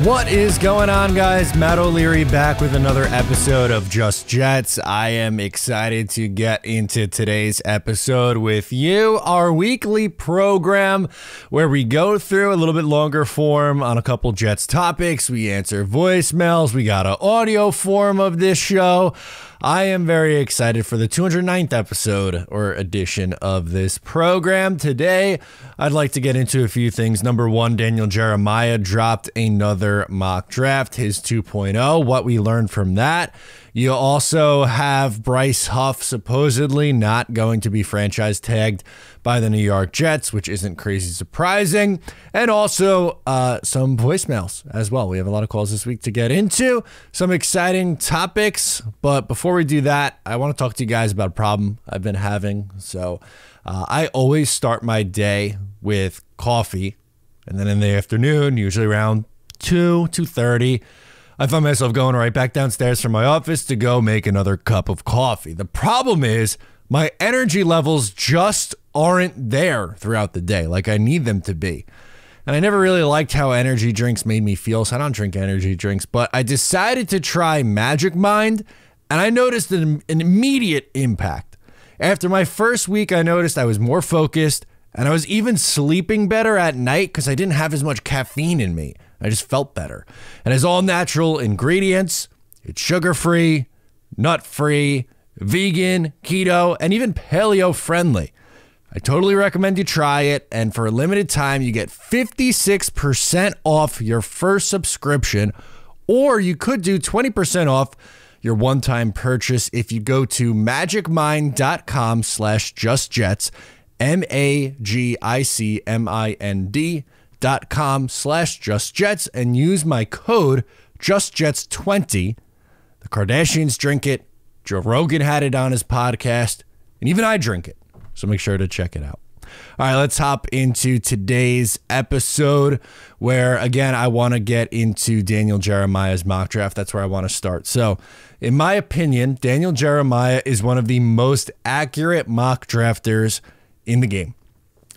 What is going on, guys? Matt O'Leary back with another episode of Just Jets. I am excited to get into today's episode with you, our weekly program where we go through a little bit longer form on a couple Jets topics. We answer voicemails. We got an audio form of this show. I am very excited for the 209th episode or edition of this program. Today, I'd like to get into a few things. Number one, Daniel Jeremiah dropped another mock draft, his 2.0, what we learned from that. You also have Bryce Huff supposedly not going to be franchise tagged by the New York Jets, which isn't crazy surprising. And also some voicemails as well. We have a lot of calls this week to get into, some exciting topics. But before we do that, I want to talk to you guys about a problem I've been having. So I always start my day with coffee. And then in the afternoon, usually around 2:30, I find myself going right back downstairs from my office to go make another cup of coffee. The problem is my energy levels just aren't there throughout the day like I need them to be. And I never really liked how energy drinks made me feel, so I don't drink energy drinks. But I decided to try Magic Mind, and I noticed an immediate impact. After my first week, I noticed I was more focused, and I was even sleeping better at night because I didn't have as much caffeine in me. I just felt better. And it's all natural ingredients. It's sugar-free, nut-free, vegan, keto, and even paleo-friendly. I totally recommend you try it. And for a limited time, you get 56% off your first subscription, or you could do 20% off your one-time purchase if you go to magicmind.com/justjets, magicmind.com/justjets, and use my code JustJets20. The Kardashians drink it. Joe Rogan had it on his podcast, and even I drink it. So make sure to check it out. All right, let's hop into today's episode where, again, I want to get into Daniel Jeremiah's mock draft. That's where I want to start. So, in my opinion, Daniel Jeremiah is one of the most accurate mock drafters in the game.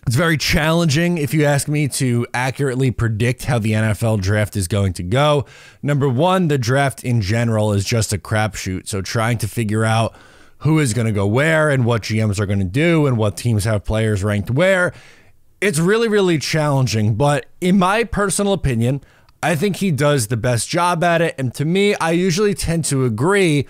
It's very challenging, if you ask me, to accurately predict how the NFL draft is going to go. Number one, the draft in general is just a crapshoot. So trying to figure out who is going to go where and what GMs are going to do and what teams have players ranked where, it's really, really challenging. But in my personal opinion, I think he does the best job at it. And to me, I usually tend to agree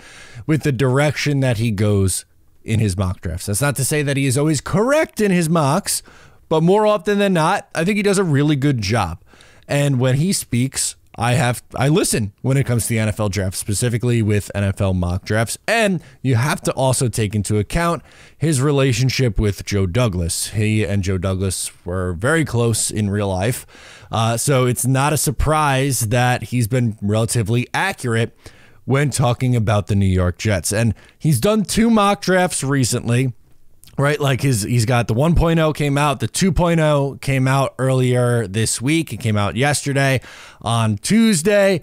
with the direction that he goes in his mock drafts. That's not to say that he is always correct in his mocks, but more often than not, I think he does a really good job. And when he speaks, I listen when it comes to the NFL draft, specifically with NFL mock drafts. And you have to also take into account his relationship with Joe Douglas. He and Joe Douglas were very close in real life. So it's not a surprise that he's been relatively accurate when talking about the New York Jets. And he's done two mock drafts recently, right? Like he's got the 1.0 came out, the 2.0 came out earlier this week. It came out yesterday on Tuesday.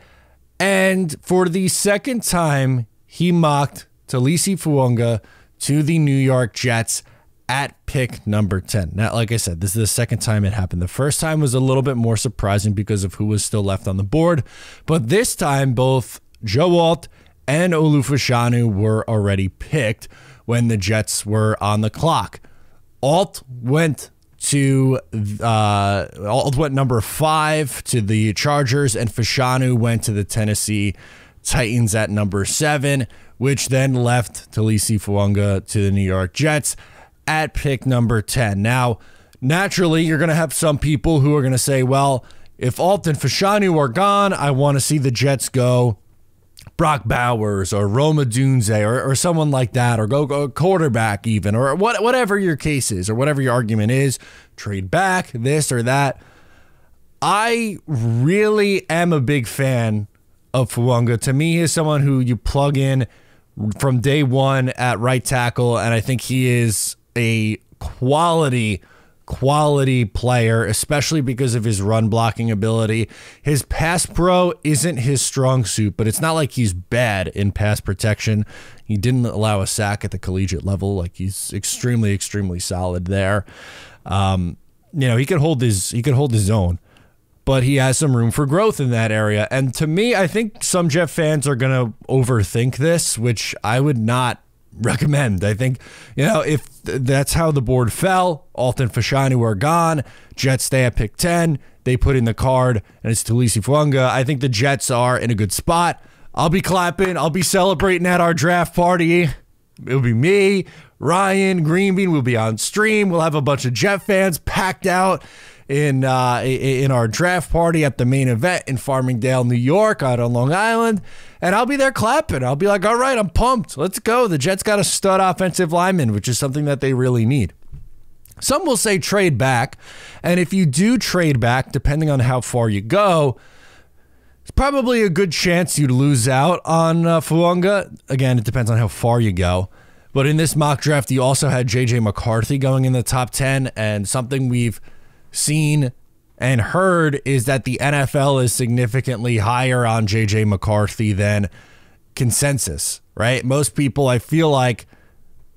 And for the second time, he mocked Taliese Fuaga to the New York Jets at pick number 10. Now, like I said, this is the second time it happened. The first time was a little bit more surprising because of who was still left on the board. But this time, both Joe Alt and Olufashanu were already picked when the Jets were on the clock. Alt went number 5 to the Chargers, and Fashanu went to the Tennessee Titans at number 7, which then left Taliese Fuaga to the New York Jets at pick number 10. Now, naturally, you're going to have some people who are going to say, well, if Alt and Fashanu are gone, I want to see the Jets go Brock Bowers or Roma Dunze or someone like that, or go quarterback even, or whatever your case is, or whatever your argument is, trade back, this or that. I really am a big fan of Fuaga. To me, he's someone who you plug in from day one at right tackle, and I think he is a quality player, especially because of his run blocking ability. His pass pro isn't his strong suit, but it's not like he's bad in pass protection. He didn't allow a sack at the collegiate level. Like, he's extremely solid there. He could hold his own. but he has some room for growth in that area. And to me, I think some Jet fans are going to overthink this, which I would not recommend. I think, if that's how the board fell, Alt and Fashanu are gone, Jets stay at pick 10, they put in the card, and it's Taliese Fuaga. I think the Jets are in a good spot. I'll be clapping. I'll be celebrating at our draft party. It'll be me, Ryan, Greenbean. We'll be on stream. We'll have a bunch of Jet fans packed out in our draft party at the main event in Farmingdale, New York, out on Long Island. And I'll be there clapping. I'll be like, all right, I'm pumped. Let's go. The Jets got a stud offensive lineman, which is something that they really need. Some will say trade back. And if you do trade back, depending on how far you go, it's probably a good chance you'd lose out on Fuaga. Again, it depends on how far you go. But in this mock draft, you also had J.J. McCarthy going in the top 10. And something we've seen and heard is that the NFL is significantly higher on J.J. McCarthy than consensus, right? Most people, I feel like,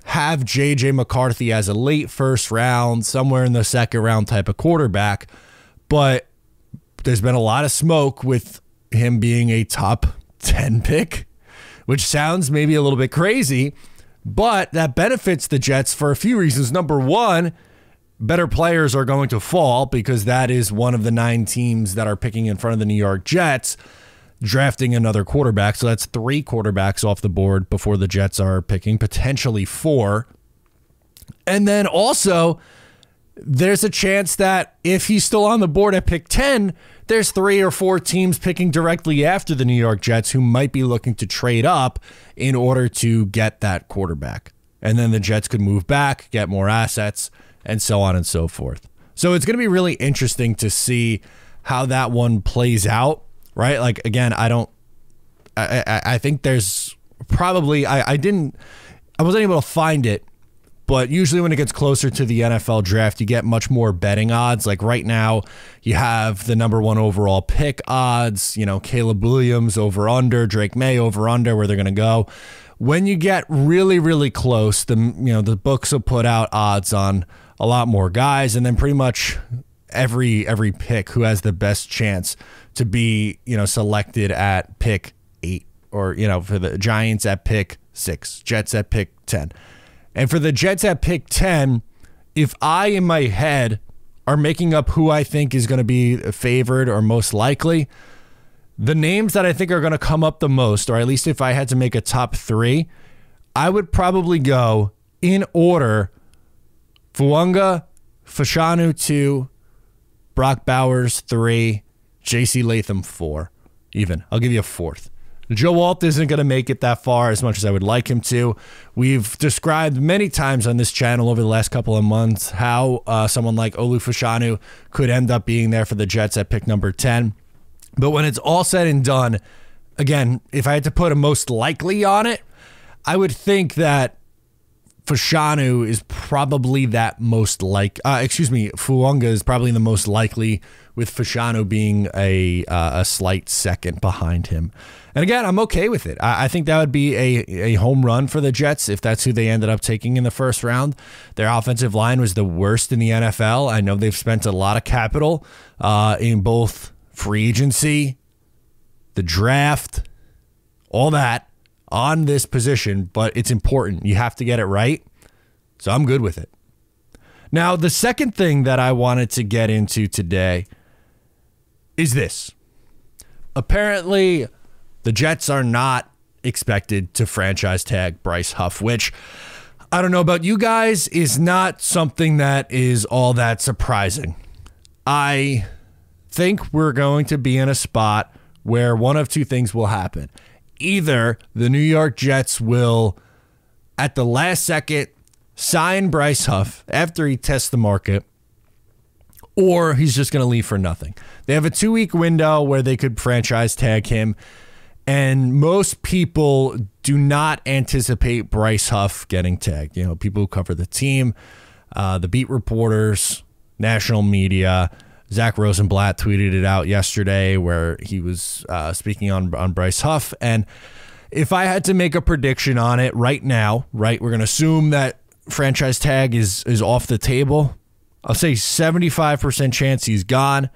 have J.J. McCarthy as a late first round, somewhere in the second round type of quarterback. But there's been a lot of smoke with him being a top 10 pick, which sounds maybe a little bit crazy, but that benefits the Jets for a few reasons. Number one, better players are going to fall because that is one of the 9 teams that are picking in front of the New York Jets, drafting another quarterback. So that's 3 quarterbacks off the board before the Jets are picking, potentially 4. And then also, there's a chance that if he's still on the board at pick 10, there's 3 or 4 teams picking directly after the New York Jets who might be looking to trade up in order to get that quarterback. And then the Jets could move back, get more assets, and so on and so forth. So it's going to be really interesting to see how that one plays out, right? Like, again, I think there's probably, I wasn't able to find it, but usually when it gets closer to the NFL draft, you get much more betting odds. Like right now, you have the number 1 overall pick odds, Caleb Williams over under, Drake May over under, where they're going to go. When you get really, really close, the books will put out odds on a lot more guys, and then pretty much every pick who has the best chance to be, selected at pick 8, or, for the Giants at pick 6, Jets at pick 10. And for the Jets at pick 10, if I, in my head, are making up who I think is going to be favored or most likely, the names that I think are going to come up the most, or at least if I had to make a top 3, I would probably go in order: Fuaga, Fashanu 2, Brock Bowers 3, J.C. Latham 4. Even. I'll give you a 4th. Joe Alt isn't going to make it that far as much as I would like him to. We've described many times on this channel over the last couple of months how someone like Olu Fashanu could end up being there for the Jets at pick number 10. But when it's all said and done, again, if I had to put a most likely on it, I would think that Fashanu is probably that most Fuaga is probably the most likely, with Fashanu being a slight second behind him. And again, I'm okay with it. I think that would be a home run for the Jets if that's who they ended up taking in the first round. Their offensive line was the worst in the NFL. I know they've spent a lot of capital in both free agency, the draft, all that on this position, but it's important. You have to get it right. So I'm good with it. Now, the second thing that I wanted to get into today is this. Apparently, the Jets are not expected to franchise tag Bryce Huff, which, I don't know about you guys, is not something that is all that surprising. I think we're going to be in a spot where one of 2 things will happen. Either the New York Jets will, at the last second, sign Bryce Huff after he tests the market, or he's just going to leave for nothing. They have a 2-week window where they could franchise tag him, and most people do not anticipate Bryce Huff getting tagged. People who cover the team, the beat reporters, national media. Zach Rosenblatt tweeted it out yesterday where he was speaking on Bryce Huff. And if I had to make a prediction on it right now, we're going to assume that franchise tag is off the table. I'll say 75% chance he's gone,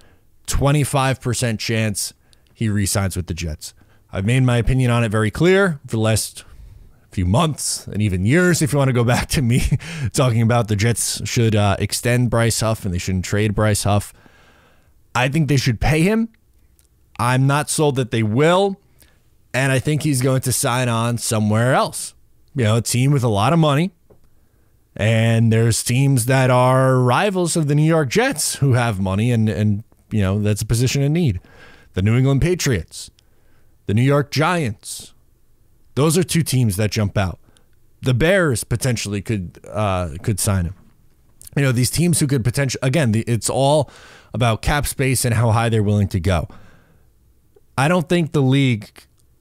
25% chance he re-signs with the Jets. I've made my opinion on it very clear for the last few months and even years, if you want to go back to me talking about the Jets should extend Bryce Huff and they shouldn't trade Bryce Huff. I think they should pay him. I'm not sold that they will, and I think he's going to sign on somewhere else. You know, a team with a lot of money, and there's teams that are rivals of the New York Jets who have money, and you know, that's a position in need. The New England Patriots, the New York Giants. Those are two teams that jump out. The Bears potentially could sign him. You know, these teams who could potentially, again, it's all about cap space and how high they're willing to go. I don't think the league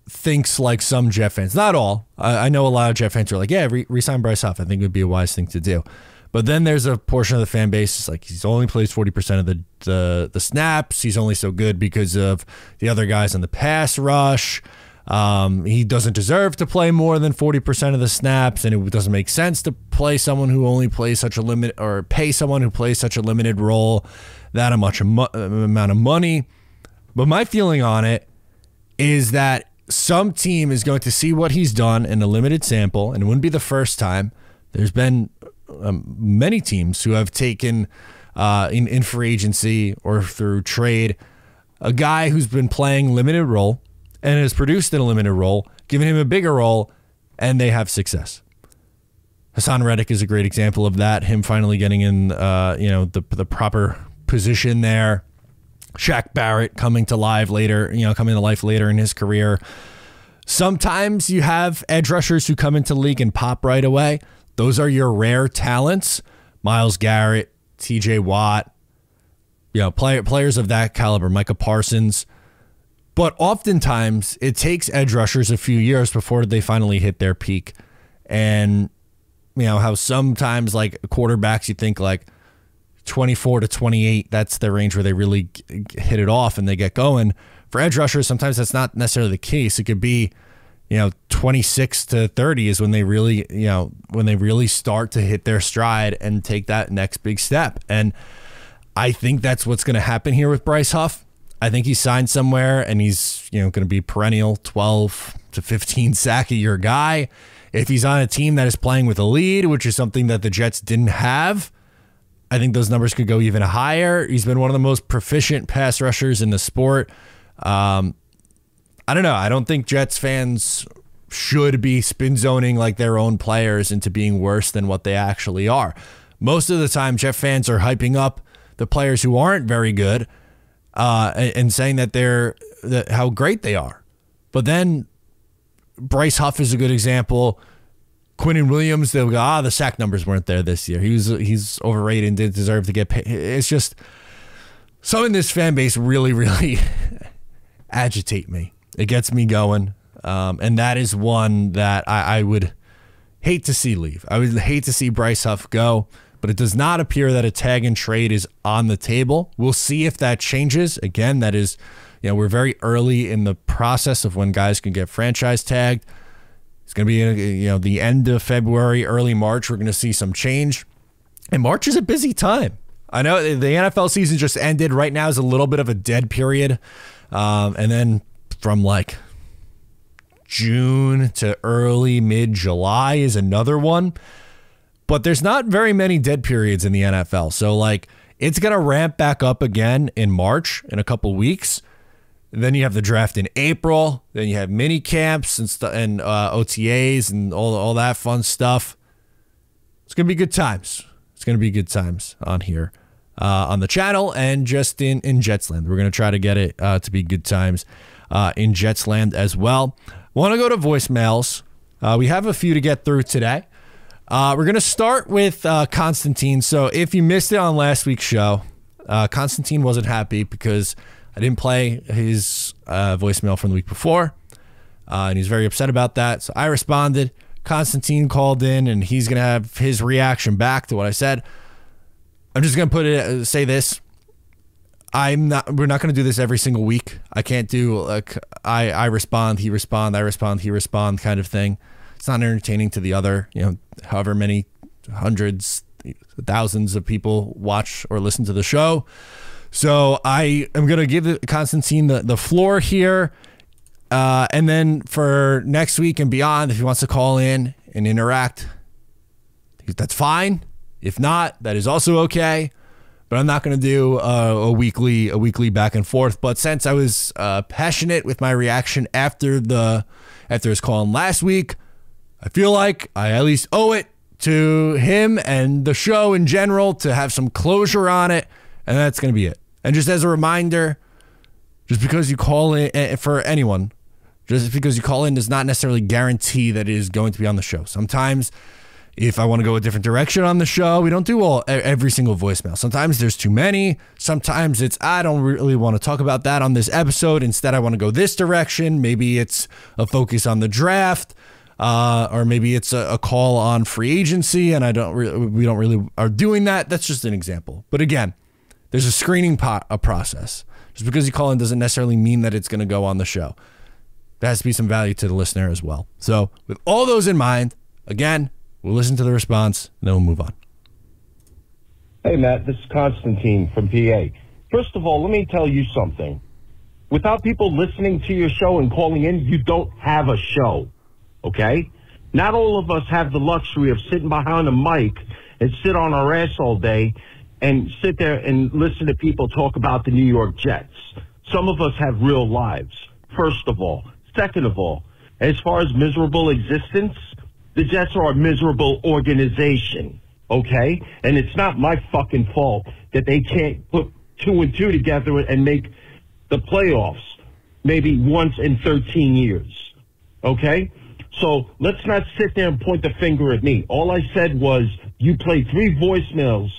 thinks like some Jet fans. Not all. I know a lot of Jet fans are like, yeah, re-sign Bryce Huff. I think it would be a wise thing to do. But then there's a portion of the fan base is like, he's only plays 40% of the snaps. He's only so good because of the other guys in the pass rush. He doesn't deserve to play more than 40% of the snaps, and it doesn't make sense to play someone who only plays such a limit, or pay someone who plays such a limited role that much amount of money. But my feeling on it is that some team is going to see what he's done in a limited sample, and it wouldn't be the first time. There's been many teams who have taken in free agency or through trade a guy who's been playing limited role and has produced in a limited role, given him a bigger role, and they have success. Hassan Reddick is a great example of that. Him finally getting in, the proper position there. Shaq Barrett coming to life later in his career. Sometimes you have edge rushers who come into the league and pop right away. Those are your rare talents. Myles Garrett, TJ Watt, players of that caliber, Micah Parsons. But oftentimes it takes edge rushers a few years before they finally hit their peak. And how sometimes like quarterbacks, you think like 24 to 28, that's the range where they really hit it off and they get going. For edge rushers, sometimes that's not necessarily the case. It could be, 26 to 30 is when they really start to hit their stride and take that next big step. And I think that's what's going to happen here with Bryce Huff. I think he's signed somewhere and he's, going to be perennial 12 to 15 sack a year guy. If he's on a team that is playing with a lead, which is something that the Jets didn't have, I think those numbers could go even higher. He's been one of the most proficient pass rushers in the sport. I don't know. I don't think Jets fans should be spin zoning like their own players into being worse than what they actually are. Most of the time, Jet fans are hyping up the players who aren't very good and saying that how great they are. But then Bryce Huff is a good example. Quinnen Williams, they'll go, the sack numbers weren't there this year. He's overrated and didn't deserve to get paid. It's just some in this fan base really, really agitate me. It gets me going. And that is one that I would hate to see leave. I would hate to see Bryce Huff go, but it does not appear that a tag and trade is on the table. We'll see if that changes. Again, that is, we're very early in the process of when guys can get franchise tagged. It's going to be, the end of February, early March. We're going to see some change. And March is a busy time. I know the NFL season just ended. Right now is a little bit of a dead period. And then from like June to early mid-July is another one. But there's not very many dead periods in the NFL. So like it's going to ramp back up again in March in a couple weeks. Then you have the draft in April. Then you have mini camps and OTAs and all that fun stuff. It's going to be good times. It's going to be good times on here, on the channel, and just in Jetsland. We're going to try to get it to be good times in Jetsland as well. Want to go to voicemails. We have a few to get through today. We're going to start with Constantine. So if you missed it on last week's show, Constantine wasn't happy because I didn't play his voicemail from the week before, and he's very upset about that. So I responded. Constantine called in, and he's going to have his reaction back to what I said. I'm just going to say this. We're not going to do this every single week. I can't do like I respond, he respond, I respond, he respond kind of thing. It's not entertaining to the other, however many hundreds, thousands of people watch or listen to the show. So I am going to give Constantine the floor here. And then for next week and beyond, if he wants to call in and interact, that's fine. If not, that is also okay. But I'm not going to do a weekly back and forth. But since I was passionate with my reaction after his call in last week, I feel like I at least owe it to him and the show in general to have some closure on it. And that's going to be it. And just as a reminder, just because you call in, for anyone, just because you call in does not necessarily guarantee that it is going to be on the show. Sometimes if I want to go a different direction on the show, we don't do every single voicemail. Sometimes there's too many. Sometimes it's, I don't really want to talk about that on this episode. Instead, I want to go this direction. Maybe it's a focus on the draft, or maybe it's a call on free agency, and we don't really are doing that. That's just an example. But again, there's a screening process. Just because you call in doesn't necessarily mean that it's going to go on the show. There has to be some value to the listener as well. So with all those in mind, again, we'll listen to the response, and then we'll move on. Hey, Matt, this is Constantine from PA. First of all, let me tell you something. Without people listening to your show and calling in, you don't have a show, okay? Not all of us have the luxury of sitting behind a mic and sit on our ass all day and sit there and listen to people talk about the New York Jets. Some of us have real lives, first of all. Second of all, as far as miserable existence, the Jets are a miserable organization, okay? And it's not my fucking fault that they can't put 2 and 2 together and make the playoffs maybe once in 13 years, okay? So let's not sit there and point the finger at me. All I said was you played 3 voicemails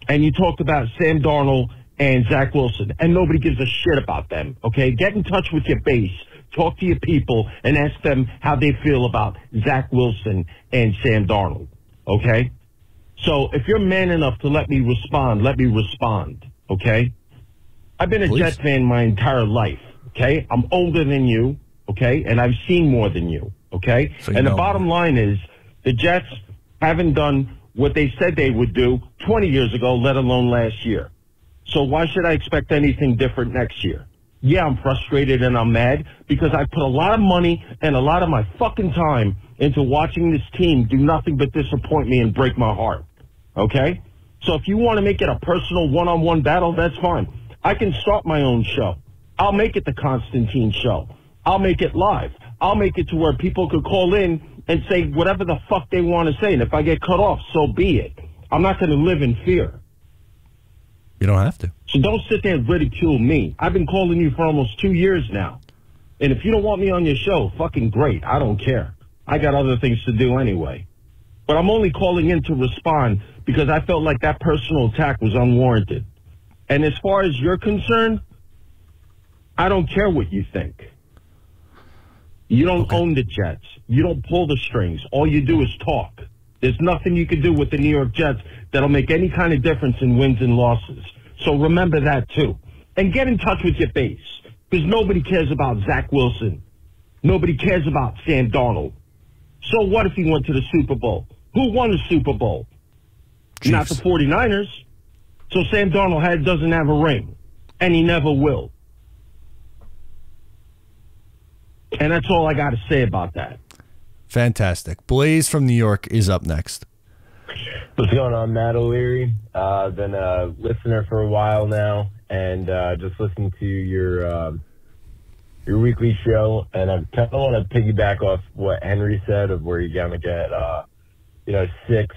and you talked about Sam Darnold and Zach Wilson, and nobody gives a shit about them, okay? Get in touch with your base. Talk to your people and ask them how they feel about Zach Wilson and Sam Darnold, okay? So if you're man enough to let me respond, okay? I've been a Jets fan my entire life, okay? I'm older than you, okay? And I've seen more than you, okay? So and the bottom line is the Jets haven't done what they said they would do 20 years ago, let alone last year. So why should I expect anything different next year? Yeah, I'm frustrated and I'm mad because I put a lot of money and a lot of my fucking time into watching this team do nothing but disappoint me and break my heart, okay? So if you want to make it a personal one-on-one battle, that's fine. I can start my own show. I'll make it the Constantine Show. I'll make it live. I'll make it to where people could call in and say whatever the fuck they want to say. And if I get cut off, so be it. I'm not going to live in fear. You don't have to. So don't sit there and ridicule me. I've been calling you for almost 2 years now. And if you don't want me on your show, fucking great. I don't care. I got other things to do anyway. But I'm only calling in to respond because I felt like that personal attack was unwarranted. And as far as you're concerned, I don't care what you think. You don't own the Jets. You don't pull the strings. All you do is talk. There's nothing you can do with the New York Jets that'll make any kind of difference in wins and losses. So remember that, too. And get in touch with your base, because nobody cares about Zach Wilson. Nobody cares about Sam Darnold. So what if he went to the Super Bowl? Who won the Super Bowl? Chiefs. Not the 49ers. So Sam Darnold doesn't have a ring, and he never will. And that's all I got to say about that. Fantastic. Blaze from New York is up next. What's going on, Matt O'Leary? I've been a listener for a while now, and just listening to your weekly show, and I kind of want to piggyback off what Henry said of where you're going to get, 6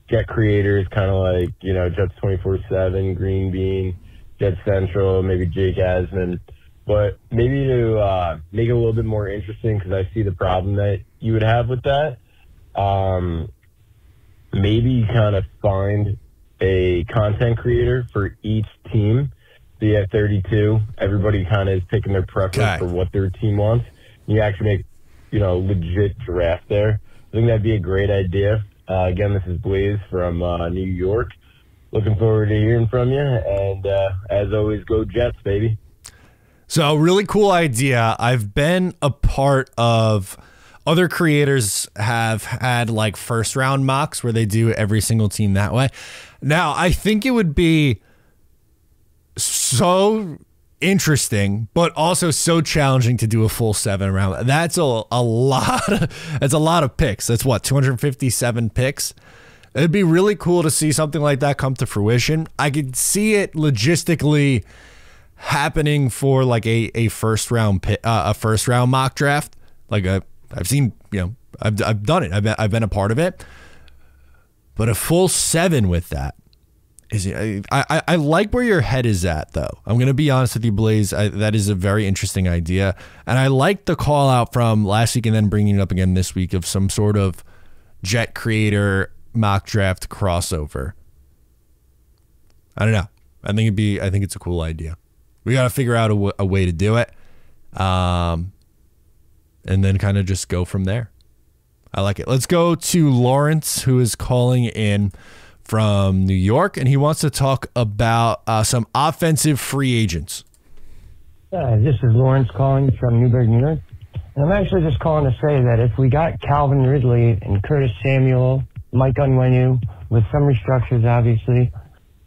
Jet creators, kind of like, Jets 24/7, Green Bean, Jet Central, maybe Jake Asman. But maybe to make it a little bit more interesting, because I see the problem that you would have with that, maybe you kind of find a content creator for each team. So you have 32. Everybody kind of is picking their preference for what their team wants. You actually make, legit draft there. I think that'd be a great idea. Again, this is Blaze from New York. Looking forward to hearing from you. And as always, go Jets, baby. So really cool idea. I've been a part of other creators have had like first round mocks where they do every single team that way. Now, I think it would be so interesting, but also so challenging to do a full 7 round. That's a lot. That's a lot of picks. That's what, 257 picks. It'd be really cool to see something like that come to fruition. I could see it logistically happening for like a first round mock draft. Like I've seen, I've done it. I've been a part of it. But a full 7 with that is, I like where your head is at, though. I'm going to be honest with you, Blaze. That is a very interesting idea. And I like the call out from last week and then bringing it up again this week of some sort of Jet creator mock draft crossover. I don't know. I think it's a cool idea. We got to figure out a way to do it. And then kind of just go from there. I like it. Let's go to Lawrence, who is calling in from New York, and he wants to talk about some offensive free agents. This is Lawrence calling from Newburgh, New York. And I'm actually just calling to say that if we got Calvin Ridley and Curtis Samuel, Mike Onwenu, with some restructures, obviously,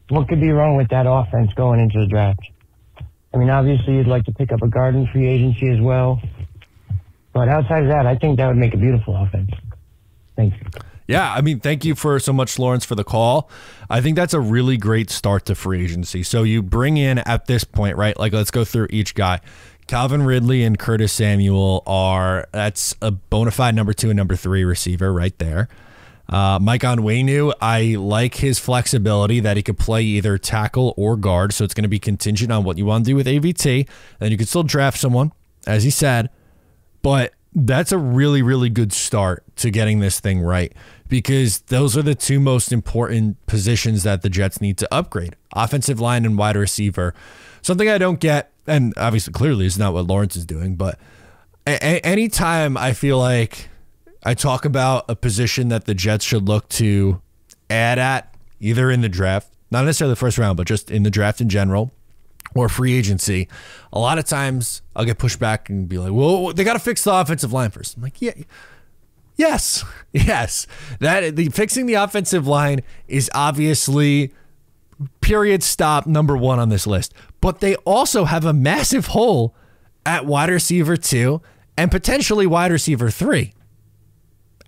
what could be wrong with that offense going into the draft? I mean, obviously, you'd like to pick up a guard in free agency as well. But outside of that, I think that would make a beautiful offense. Thanks. Yeah, I mean, thank you so much, Lawrence, for the call. I think that's a really great start to free agency. So you bring in at this point, right? Like, let's go through each guy. Calvin Ridley and Curtis Samuel that's a bona fide number 2 and number 3 receiver right there. Mike Onwenu, I like his flexibility that he could play either tackle or guard. So it's going to be contingent on what you want to do with AVT. And you could still draft someone, as he said. But that's a really, really good start to getting this thing right, because those are the 2 most important positions that the Jets need to upgrade: offensive line and wide receiver. Something I don't get, and obviously clearly is not what Lawrence is doing, but anytime I feel like I talk about a position that the Jets should look to add at, either in the draft, not necessarily the first round, but just in the draft in general, or free agency, a lot of times I'll get pushed back and be like, well, they got to fix the offensive line first. I'm like, yes. Fixing the offensive line is obviously period stop number 1 on this list. But they also have a massive hole at wide receiver 2 and potentially wide receiver 3.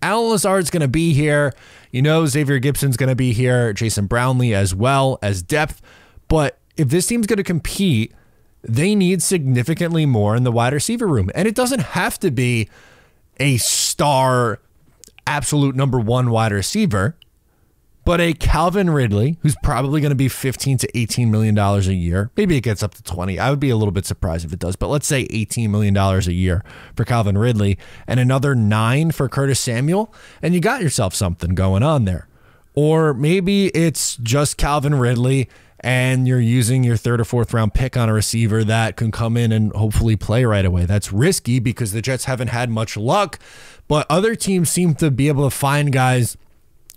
Alan Lazard's going to be here. Xavier Gibson's going to be here. Jason Brownlee as well as depth. But if this team's going to compete, they need significantly more in the wide receiver room. And it doesn't have to be a star, absolute number 1 wide receiver, but a Calvin Ridley, who's probably going to be $15 to $18 million a year. Maybe it gets up to 20. I would be a little bit surprised if it does, but let's say $18 million a year for Calvin Ridley and another 9 for Curtis Samuel, and you got yourself something going on there. Or maybe it's just Calvin Ridley and you're using your 3rd or 4th round pick on a receiver that can come in and hopefully play right away. That's risky because the Jets haven't had much luck, but other teams seem to be able to find guys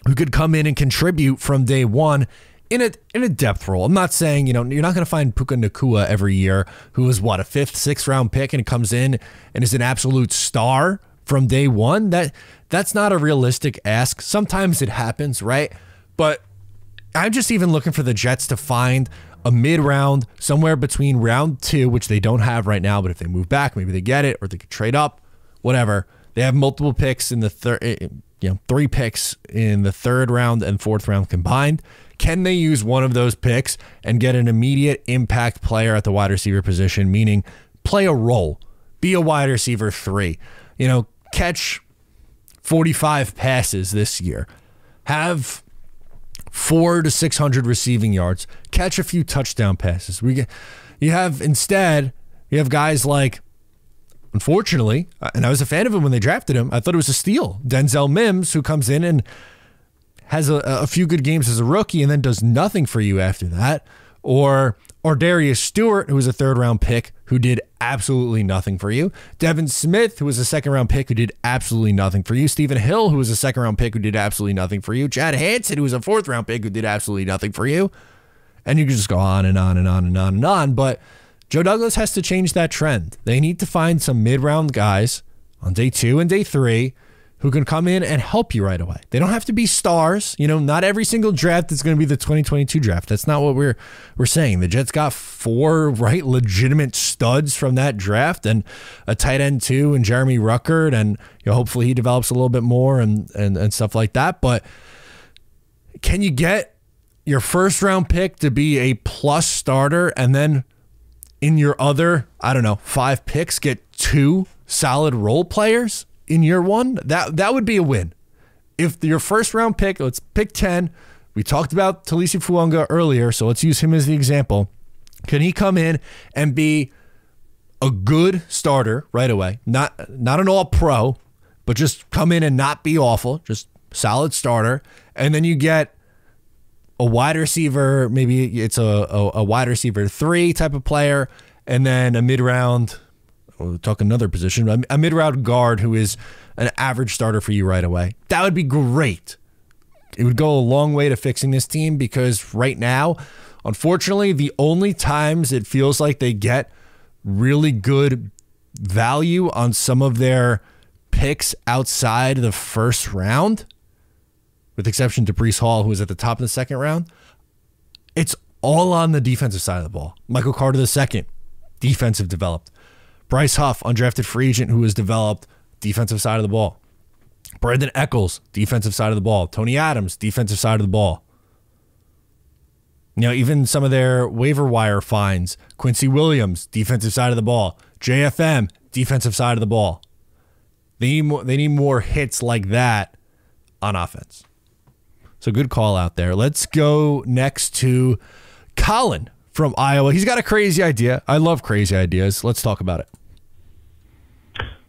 who could come in and contribute from day one in a depth role. I'm not saying, you're not going to find Puka Nacua every year, who is a 5th, 6th round pick and comes in and is an absolute star from day one. That's not a realistic ask. Sometimes it happens, right? But I'm just even looking for the Jets to find a mid-round, somewhere between round 2, which they don't have right now, but if they move back, maybe they get it, or they could trade up, whatever. They have multiple picks in the 3 picks in the 3rd round and 4th round combined. Can they use one of those picks and get an immediate impact player at the wide receiver position, meaning play a role, be a wide receiver 3, catch 45 passes this year, have 400 to 600 receiving yards, catch a few touchdown passes. You have guys like, unfortunately, and I was a fan of him when they drafted him, I thought it was a steal, Denzel Mims, who comes in and has a few good games as a rookie and then does nothing for you after that. Or Darius Stewart, who was a 3rd round pick, who did absolutely nothing for you. Devin Smith, who was a 2nd round pick, who did absolutely nothing for you. Stephen Hill, who was a 2nd round pick, who did absolutely nothing for you. Chad Hansen, who was a 4th round pick, who did absolutely nothing for you. And you can just go on and on and on and on and on. But Joe Douglas has to change that trend. They need to find some mid-round guys on day 2 and day 3 who can come in and help you right away. They don't have to be stars. You know, not every single draft is going to be the 2022 draft. That's not what we're saying. The Jets got 4 legitimate studs from that draft, and a tight end too, and Jeremy Ruckert, and hopefully he develops a little bit more and stuff like that. But can you get your first round pick to be a plus starter, and then in your other, 5 picks, get 2 solid role players in year 1? That would be a win. If your first round pick, let's pick 10. We talked about Taliese Fuaga earlier, so let's use him as the example. Can he come in and be a good starter right away? Not an all-pro, but just come in and not be awful, just solid starter. And then you get a wide receiver, maybe it's a wide receiver 3 type of player, and then a mid-round, we'll talk another position, a mid-round guard who is an average starter for you right away. That would be great. It would go a long way to fixing this team, because right now, unfortunately, the only times it feels like they get really good value on some of their picks outside the first round, with exception to Bryce Huff, who was at the top of the second round, it's all on the defensive side of the ball. Michael Carter II, defensive developed. Bryce Huff, undrafted free agent who was developed, defensive side of the ball. Brandon Eccles, defensive side of the ball. Tony Adams, defensive side of the ball. Even some of their waiver wire finds. Quincy Williams, defensive side of the ball. JFM, defensive side of the ball. They need more hits like that on offense. So good call out there. Let's go next to Colin from Iowa. He's got a crazy idea. I love crazy ideas. Let's talk about it.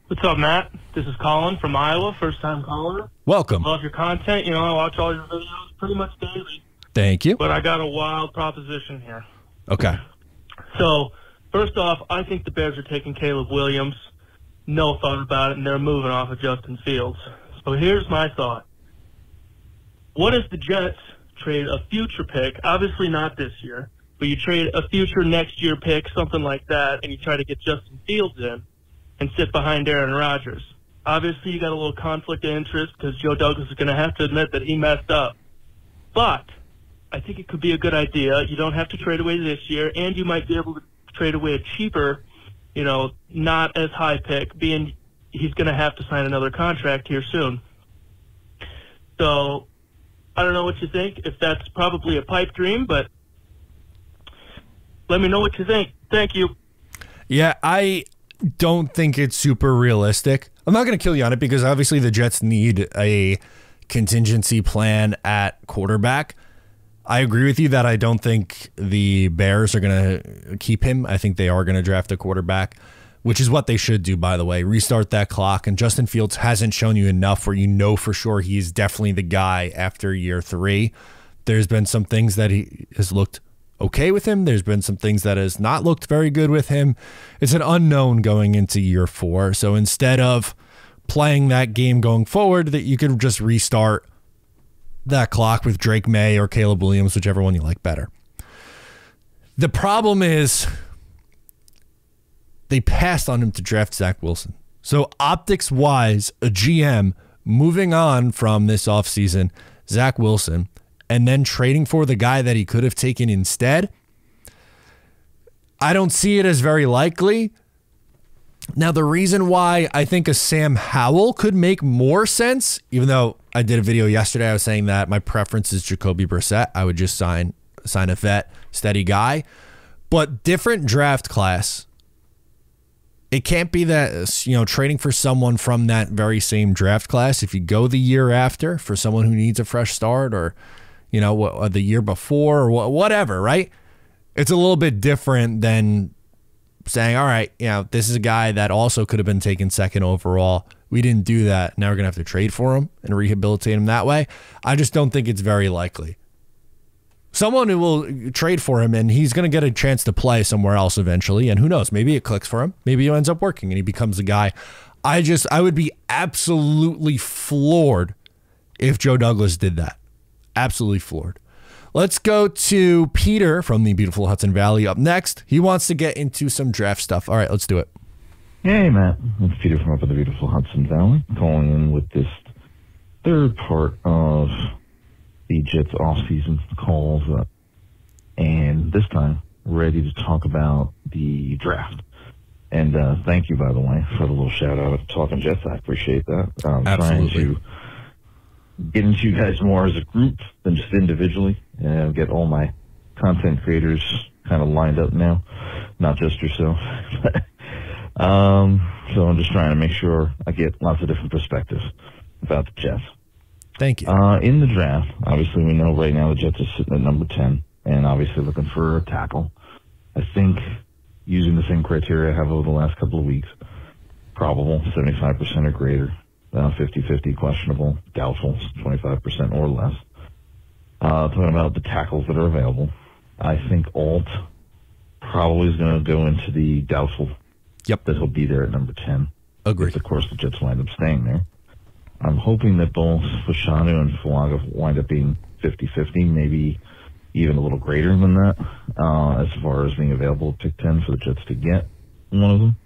What's up, Matt? This is Colin from Iowa, first-time caller. Welcome. Love your content. I watch all your videos pretty much daily. Thank you. But I got a wild proposition here. Okay. So, first off, I think the Bears are taking Caleb Williams. No thought about it, and they're moving off of Justin Fields. So here's my thought. What if the Jets trade a future pick, obviously not this year, but you trade a future next year pick, something like that, and you try to get Justin Fields in and sit behind Aaron Rodgers? Obviously, you got a little conflict of interest because Joe Douglas is going to have to admit that he messed up. But I think it could be a good idea. You don't have to trade away this year, and you might be able to trade away a cheaper, not as high pick, being he's going to have to sign another contract here soon. So I don't know what you think, if that's probably a pipe dream, but let me know what you think. Thank you. Yeah, I don't think it's super realistic. I'm not going to kill you on it, because obviously the Jets need a contingency plan at quarterback. I agree with you that I don't think the Bears are going to keep him. I think they are going to draft a quarterback, which is what they should do, by the way. Restart that clock. And Justin Fields hasn't shown you enough where you know for sure he's definitely the guy after year 3. There's been some things that he has looked okay with him. There's been some things that has not looked very good with him. It's an unknown going into year 4. So instead of playing that game going forward, that you could just restart that clock with Drake May or Caleb Williams, whichever one you like better. The problem is they passed on him to draft Zach Wilson. So optics-wise, a GM moving on from this offseason, Zach Wilson, and then trading for the guy that he could have taken instead, I don't see it as very likely. Now, the reason why I think a Sam Howell could make more sense, even though I did a video yesterday, I was saying that my preference is Jacoby Brissett. I would just sign a vet, steady guy. But different draft class. It can't be that, trading for someone from that very same draft class. If you go the year after for someone who needs a fresh start, or, the year before, or whatever, right? It's a little bit different than saying, all right, this is a guy that also could have been taken second overall. We didn't do that. Now we're going to have to trade for him and rehabilitate him that way. I just don't think it's very likely. Someone who will trade for him, and he's going to get a chance to play somewhere else eventually. And who knows, maybe it clicks for him. Maybe it ends up working and he becomes a guy. I would be absolutely floored if Joe Douglas did that. Absolutely floored. Let's go to Peter from the beautiful Hudson Valley up next. He wants to get into some draft stuff. All right, let's do it. Hey, Matt. It's Peter from up in the beautiful Hudson Valley, calling in with this third part of the Jets off-season calls, and this time ready to talk about the draft. And thank you, by the way, for the little shout-out at Talking Jets. I appreciate that. I'm trying to get into you guys more as a group than just individually, and get all my content creators kind of lined up now, not just yourself. So I'm just trying to make sure I get lots of different perspectives about the Jets. Thank you. In the draft, obviously we know right now the Jets are sitting at number 10 and obviously looking for a tackle. I think using the same criteria I have over the last couple of weeks, probable, 75% or greater, 50-50, questionable, doubtful, 25% or less. Talking about the tackles that are available, I think Alt probably is going to go into the doubtful. Yep. That he'll be there at number 10. Agreed. If, of course, the Jets wind up staying there. I'm hoping that both Fashanu and Fuaga wind up being 50-50, maybe even a little greater than that, as far as being available at pick 10 for the Jets to get one of them.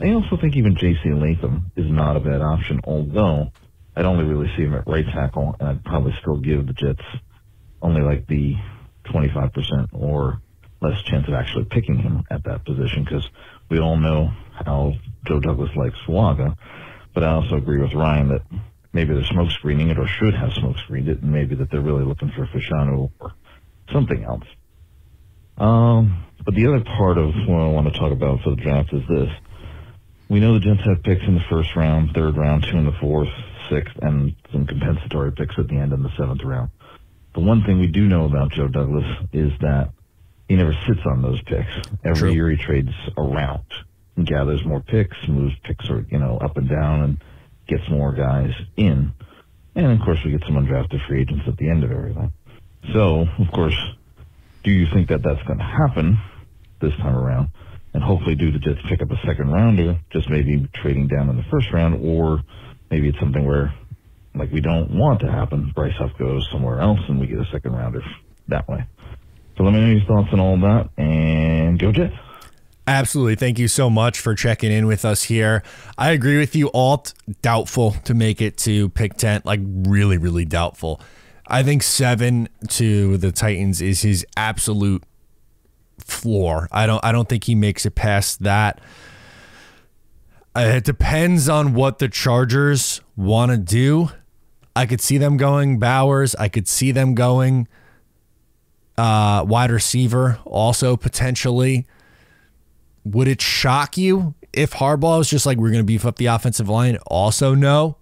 I also think even J.C. Latham is not a bad option, although I'd only really see him at right tackle, and I'd probably still give the Jets only like the 25% or less chance of actually picking him at that position, because we all know how Joe Douglas likes Fuaga. But I also agree with Ryan that maybe they're smoke screening it or should have smoke screened it, and maybe that they're really looking for Fashanu or something else. But the other part of what I want to talk about for the draft is this. We know the Jets have picks in the first round, third round, 2 in the fourth, sixth, and some compensatory picks at the end in the seventh round. The one thing we do know about Joe Douglas is that he never sits on those picks. Every year he trades around and gathers more picks, moves picks up and down, and gets more guys in. And, of course, we get some undrafted free agents at the end of everything. So, of course, do you think that that's going to happen this time around? And hopefully do the Jets pick up a second rounder, just maybe trading down in the first round, or maybe it's something where, like, we don't want to happen. Bryce Huff goes somewhere else and we get a second rounder that way. So let me know your thoughts on all of that, and go Jets. Absolutely. Thank you so much for checking in with us here. I agree with you. Alt, doubtful to make it to pick 10, like really, really doubtful. I think 7 to the Titans is his absolute floor. I don't think he makes it past that. It depends on what the Chargers want to do. I could see them going Bowers. I could see them going wide receiver also potentially. Would it shock you if Harbaugh was just like, we're going to beef up the offensive line? Also, no.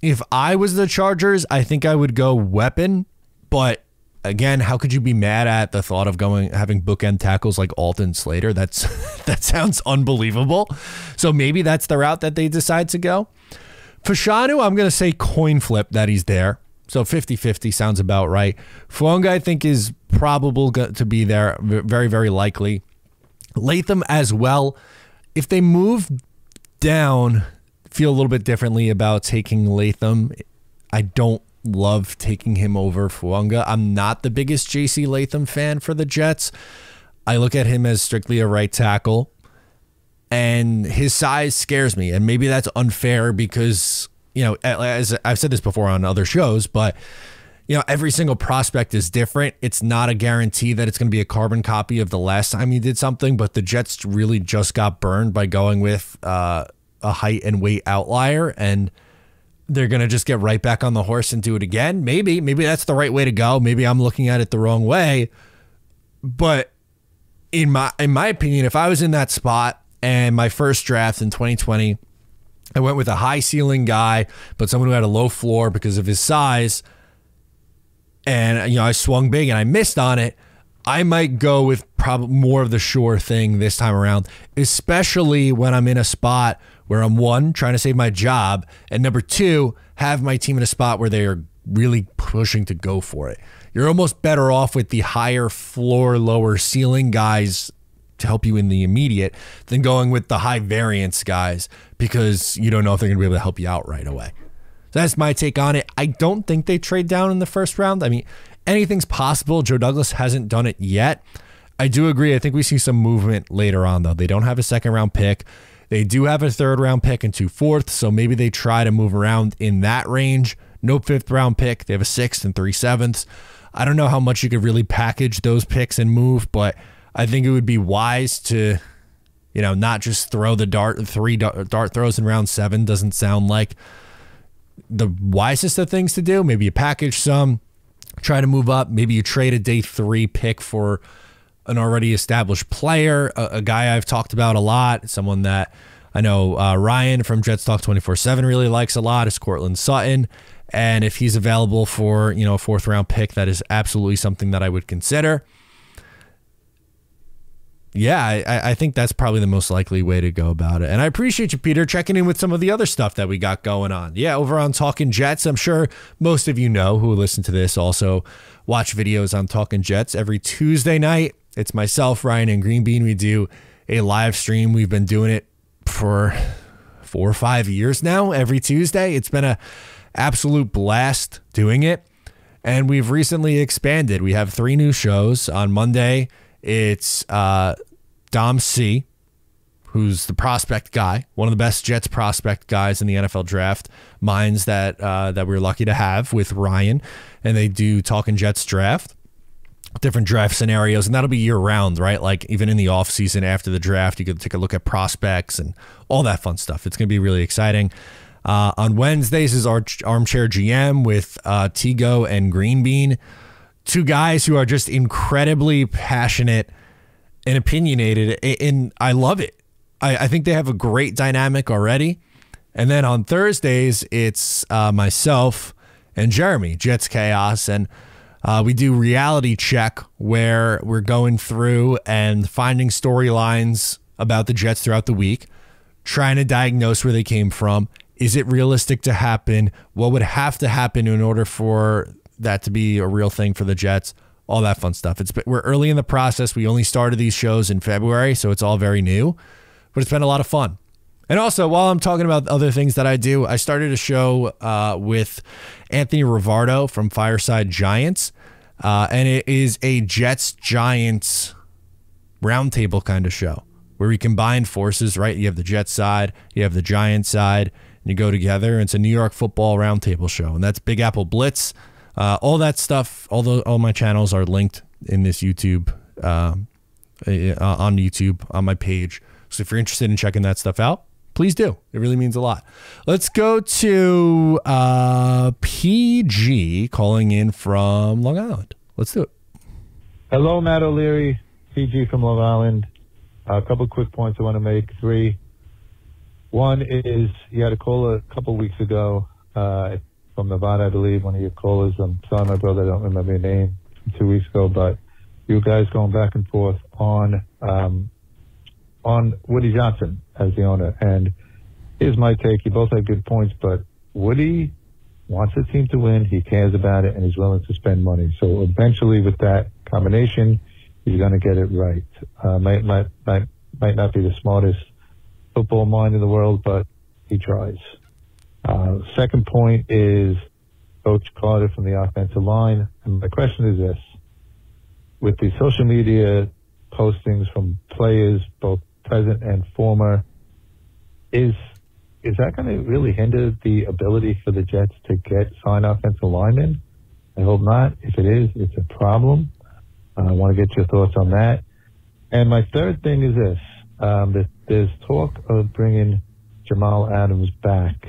If I was the Chargers, I think I would go weapon. But again, how could you be mad at the thought of having bookend tackles like Alton Slater? That sounds unbelievable. So maybe that's the route that they decide to go. Fashanu, I'm going to say coin flip that he's there. So 50-50 sounds about right. Fuaga, I think, is probable to be there. Very, very likely. Latham as well. If they move down, feel a little bit differently about taking Latham. I don't love taking him over Fuaga. I'm not the biggest J.C. Latham fan for the Jets. I look at him as strictly a right tackle, and his size scares me. And maybe that's unfair because, as I've said this before on other shows, but every single prospect is different. It's not a guarantee that it's going to be a carbon copy of the last time you did something, but the Jets really just got burned by going with a height and weight outlier, and they're going to just get right back on the horse and do it again. Maybe that's the right way to go. Maybe I'm looking at it the wrong way. But in my opinion, if I was in that spot and my first draft in 2020, I went with a high ceiling guy, but someone who had a low floor because of his size, and I swung big and I missed on it, I might go with probably more of the sure thing this time around, especially when I'm in a spot where I'm, 1, trying to save my job, and number 2, have my team in a spot where they are really pushing to go for it. You're almost better off with the higher floor, lower ceiling guys to help you in the immediate than going with the high variance guys because you don't know if they're going to be able to help you out right away. So that's my take on it. I don't think they trade down in the first round. I mean, anything's possible. Joe Douglas hasn't done it yet. I do agree. I think we see some movement later on, though. They don't have a second round pick. They do have a 3rd round pick and 2 4ths, so maybe they try to move around in that range. No 5th round pick. They have a 6th and 3 7ths. I don't know how much you could really package those picks and move, but I think it would be wise to, not just throw the three dart throws in round 7. Doesn't sound like the wisest of things to do. Maybe you package some, try to move up. Maybe you trade a day 3 pick for an already established player, a guy I've talked about a lot, someone that I know Ryan from Jets Talk 24/7 really likes a lot is Courtland Sutton. And if he's available for, a 4th round pick, that is absolutely something that I would consider. Yeah, I think that's probably the most likely way to go about it. And I appreciate you, Peter, checking in with some of the other stuff that we got going on. Yeah, over on Talking Jets, I'm sure most of you know who listen to this also watch videos on Talking Jets every Tuesday night. It's myself, Ryan, and Green Bean. We do a live stream. We've been doing it for 4 or 5 years now, every Tuesday. It's been an absolute blast doing it. And we've recently expanded. We have 3 new shows. On Monday, it's Dom C, who's the prospect guy, one of the best Jets prospect guys in the NFL draft minds that we're lucky to have with Ryan. And they do Talking Jets draft, different draft scenarios, and that'll be year round, right? Like even in the off season after the draft, you could take a look at prospects and all that fun stuff. It's going to be really exciting. On Wednesdays is our Armchair GM with Tigo and Green Bean, 2 guys who are just incredibly passionate and opinionated, and I love it. I think they have a great dynamic already. And then on Thursdays, it's myself and Jeremy, Jets Chaos, and we do reality check where we're going through and finding storylines about the Jets throughout the week, trying to diagnose where they came from. Is it realistic to happen? What would have to happen in order for that to be a real thing for the Jets? All that fun stuff. We're early in the process. We only started these shows in February, so it's all very new, but it's been a lot of fun. And also, while I'm talking about other things that I do, I started a show with Anthony Rivardo from Fireside Giants, and it is a Jets-Giants roundtable kind of show where we combine forces, right? You have the Jets side, you have the Giants side, and you go together, and it's a New York football roundtable show, and that's Big Apple Blitz. All that stuff, all my channels are linked in this YouTube, on YouTube, on my page. So if you're interested in checking that stuff out, please do. It really means a lot. Let's go to PG calling in from Long Island. Let's do it. Hello, Matt O'Leary, PG from Long Island. A couple quick points I want to make. 3. One is you had a call a couple weeks ago from Nevada, I believe, one of your callers. I'm sorry, my brother, I don't remember your name, from 2 weeks ago, but you guys going back and forth on Woody Johnson as the owner. And here's my take. You both had good points, but Woody wants the team to win. He cares about it, and he's willing to spend money. So eventually with that combination, he's going to get it right. Might not be the smartest football mind in the world, but he tries. Second point is Coach Carter from the offensive line. And my question is this. With the social media postings from players, both present and former, is that going to really hinder the ability for the Jets to sign offensive linemen? I hope not. If it is, it's a problem. I want to get your thoughts on that. And my third thing is this. There's talk of bringing Jamal Adams back.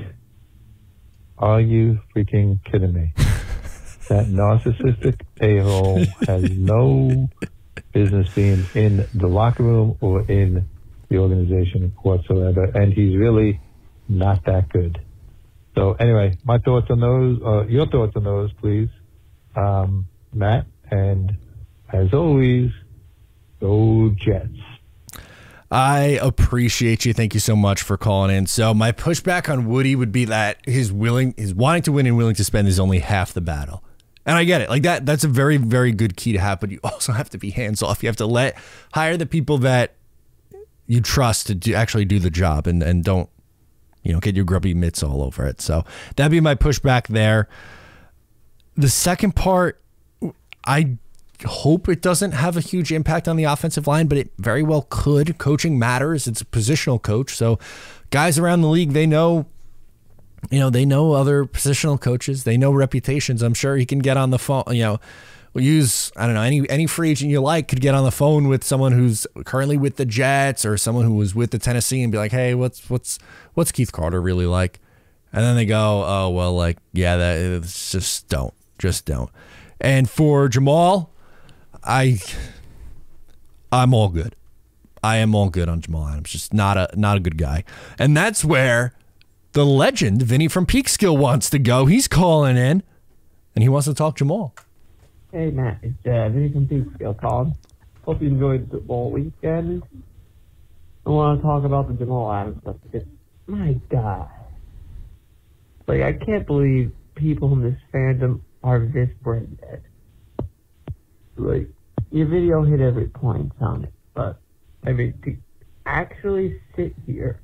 Are you freaking kidding me? That narcissistic a-hole has no business being in the locker room or in the organization whatsoever, and he's really not that good. So anyway, my thoughts on those, your thoughts on those, please, Matt, and as always, go Jets. I appreciate you. Thank you so much for calling in. So my pushback on Woody would be that his wanting to win and willing to spend is only half the battle. And I get it. Like that's a very, very good key to have, but you also have to be hands off. You have to hire the people that you trust to actually do the job and don't, get your grubby mitts all over it. So that'd be my pushback there. The second part, I hope it doesn't have a huge impact on the offensive line, but it very well could. Coaching matters. It's a positional coach. So guys around the league, they know other positional coaches. They know reputations. I'm sure he can get on the phone, we'll use, I don't know, any free agent you like could get on the phone with someone who's currently with the Jets or someone who was with the Tennessee and be like, hey, what's Keith Carter really like? And then they go, oh, well, like, yeah, it's just don't. And for Jamal, I'm all good. I am all good on Jamal Adams. Just not a good guy. And that's where the legend, Vinny from Peekskill, wants to go. He's calling in, and he wants to talk Jamal. Hey, Matt. It's Vinny from Peekskill calling. Hope you enjoyed the football weekend. I want to talk about the Jamal Adams stuff because, my God. Like, I can't believe people in this fandom are this brain dead. Like, your video hit every point on it, but, I mean, to actually sit here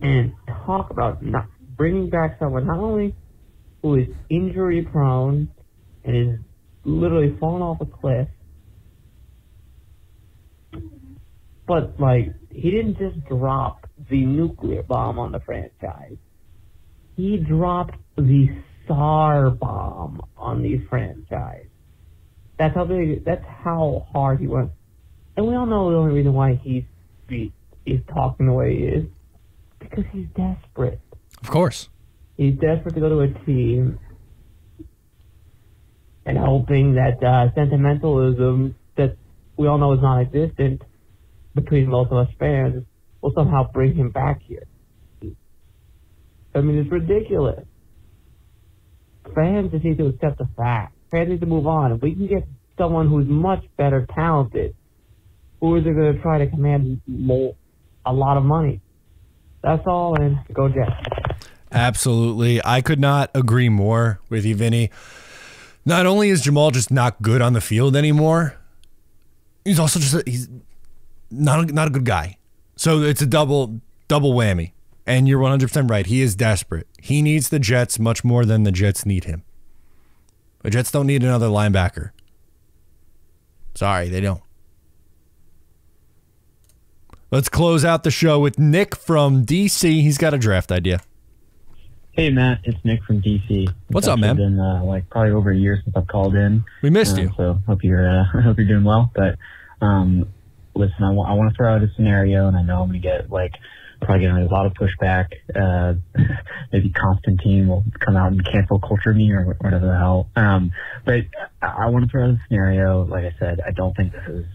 and talk about not bringing back someone not only who is injury prone and is literally falling off a cliff, but, like, he didn't just drop the nuclear bomb on the franchise. He dropped the SAR bomb on the franchise. That's how hard he went. And we all know the only reason why he's talking the way he is because he's desperate. Of course. He's desperate to go to a team and hoping that sentimentalism that we all know is non-existent between most of us fans will somehow bring him back here. I mean, it's ridiculous. Fans just need to accept the fact. Fans need to move on. If we can get someone who's much better talented, who is going to try to command a lot of money? That's all, and go Jets. Absolutely. I could not agree more with you, Vinny. Not only is Jamal just not good on the field anymore, he's also he's not a good guy. So it's a double whammy. And you're 100% right. He is desperate. He needs the Jets much more than the Jets need him. The Jets don't need another linebacker. Sorry, they don't. Let's close out the show with Nick from D.C. He's got a draft idea. Hey, Matt. It's Nick from D.C. What's up, man? It's been probably over a year since I've called in. We missed you. So hope you're doing well. But listen, I want to throw out a scenario, and I know I'm going to get probably getting a lot of pushback. Maybe Constantine will come out and cancel culture me or whatever the hell. But I want to throw out a scenario. Like I said, I don't think this is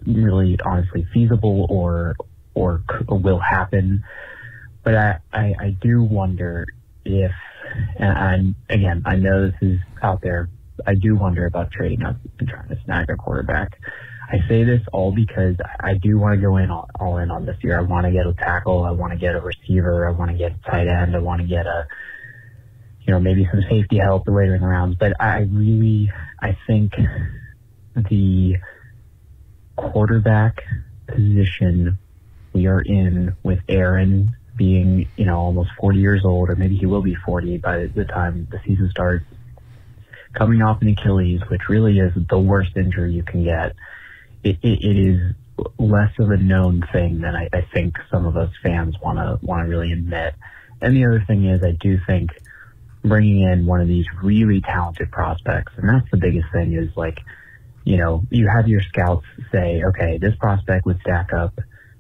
really honestly feasible or will happen. But I do wonder if, and again, I know this is out there, I do wonder about trading up and trying to snag a quarterback. I say this all because I do want to go all in on this year. I want to get a tackle. I want to get a receiver. I want to get a tight end. I want to get maybe some safety help later in the rounds. But I think the quarterback position we are in with Aaron being, almost 40 years old, or maybe he will be 40 by the time the season starts, coming off an Achilles, which really is the worst injury you can get. It is less of a known thing than I think some of us fans want to really admit. And the other thing is, I do think bringing in one of these really talented prospects, and that's the biggest thing, is you have your scouts say, okay, this prospect would stack up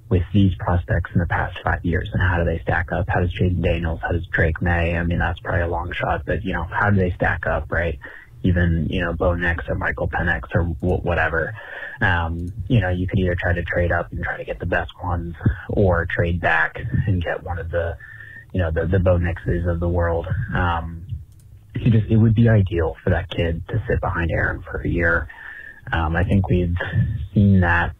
with these prospects in the past 5 years, and how do they stack up? How does Jaden Daniels? How does Drake May? I mean, that's probably a long shot, but how do they stack up, right? Even, Bo Nix or Michael Penix or whatever. You could either try to trade up and try to get the best ones, or trade back and get one of the Bo Nixes of the world. It would be ideal for that kid to sit behind Aaron for a year. I think we've seen that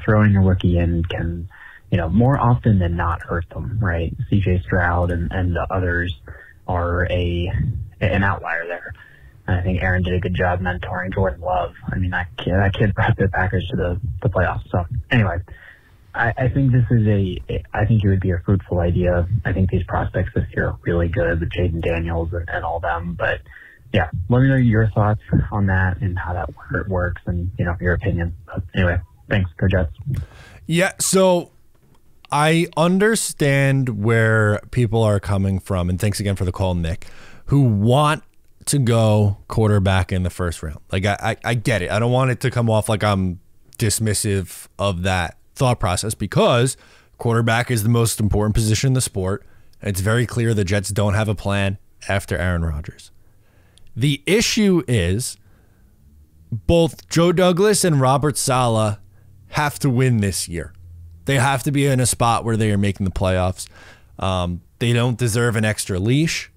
throwing a rookie in can, more often than not hurt them, right? CJ Stroud and the others are an outlier there. I think Aaron did a good job mentoring Jordan Love. I mean, that kid brought the Packers to the playoffs. So anyway, I think this is I think it would be a fruitful idea. I think these prospects this year are really good with Jaden Daniels and all them, but yeah, let me know your thoughts on that and how that works and, your opinion. But anyway, thanks. Go Jets. Yeah, so I understand where people are coming from, and thanks again for the call, Nick, who want to go quarterback in the first round. Like, I get it. I don't want it to come off like I'm dismissive of that thought process, because quarterback is the most important position in the sport. And it's very clear the Jets don't have a plan after Aaron Rodgers. The issue is both Joe Douglas and Robert Saleh have to win this year. They have to be in a spot where they are making the playoffs. They don't deserve an extra leash,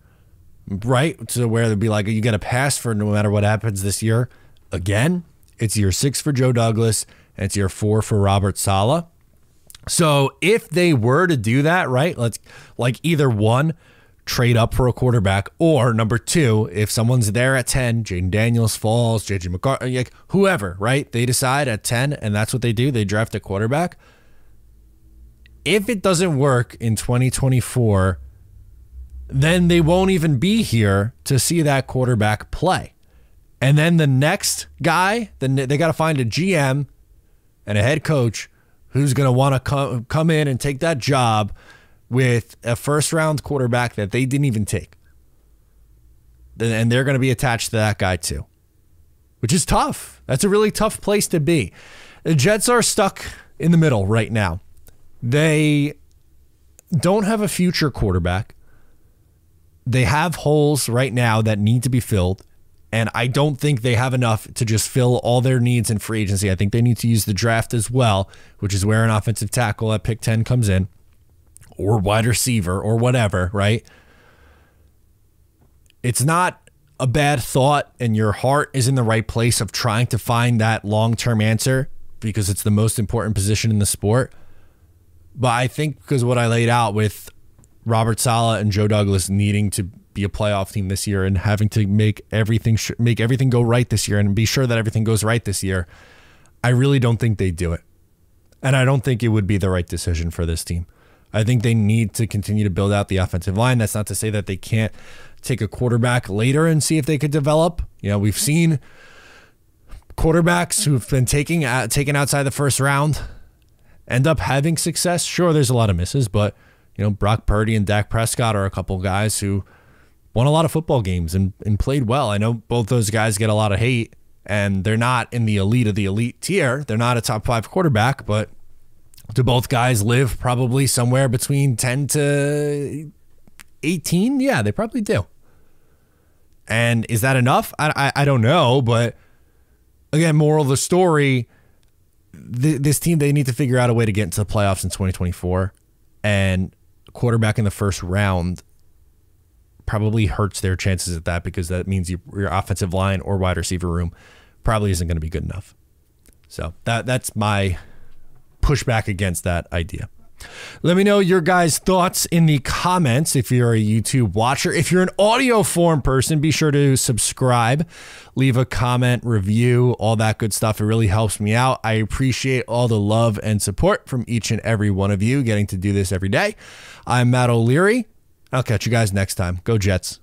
right? To where they'd be like, you got to pass for no matter what happens this year. Again, it's year 6 for Joe Douglas, and it's year 4 for Robert Saleh. So if they were to do that, right, let's like either one, trade up for a quarterback, or number 2, if someone's there at 10, Jaden Daniels falls, JJ McCarthy, like whoever, right? They decide at 10, and that's what they do. They draft a quarterback. If it doesn't work in 2024, then they won't even be here to see that quarterback play. And then the next guy, then they got to find a GM and a head coach who's going to want to come in and take that job with a first-round quarterback that they didn't even take. And they're going to be attached to that guy too, which is tough. That's a really tough place to be. The Jets are stuck in the middle right now. They don't have a future quarterback. They have holes right now that need to be filled. And I don't think they have enough to just fill all their needs in free agency. I think they need to use the draft as well, which is where an offensive tackle at pick 10 comes in, or wide receiver or whatever, right? It's not a bad thought, and your heart is in the right place of trying to find that long-term answer because it's the most important position in the sport. But I think because what I laid out with Robert Saleh and Joe Douglas needing to be a playoff team this year and having to make everything go right this year and be sure that everything goes right this year, I really don't think they do it. And I don't think it would be the right decision for this team. I think they need to continue to build out the offensive line. That's not to say that they can't take a quarterback later and see if they could develop. We've seen quarterbacks who've been taken outside the first round end up having success. Sure, there's a lot of misses, but Brock Purdy and Dak Prescott are a couple guys who won a lot of football games and played well. I know both those guys get a lot of hate, and they're not in the elite of the elite tier. They're not a top 5 quarterback, but do both guys live probably somewhere between 10 to 18? Yeah, they probably do. And is that enough? I don't know, but again, moral of the story, this team, they need to figure out a way to get into the playoffs in 2024, and quarterback in the first round probably hurts their chances at that, because that means your offensive line or wide receiver room probably isn't going to be good enough. So that's my pushback against that idea. Let me know your guys' thoughts in the comments if you're a YouTube watcher. If you're an audio form person, be sure to subscribe, leave a comment, review, all that good stuff. It really helps me out. I appreciate all the love and support from each and every one of you getting to do this every day. I'm Matt O'Leary. I'll catch you guys next time. Go Jets.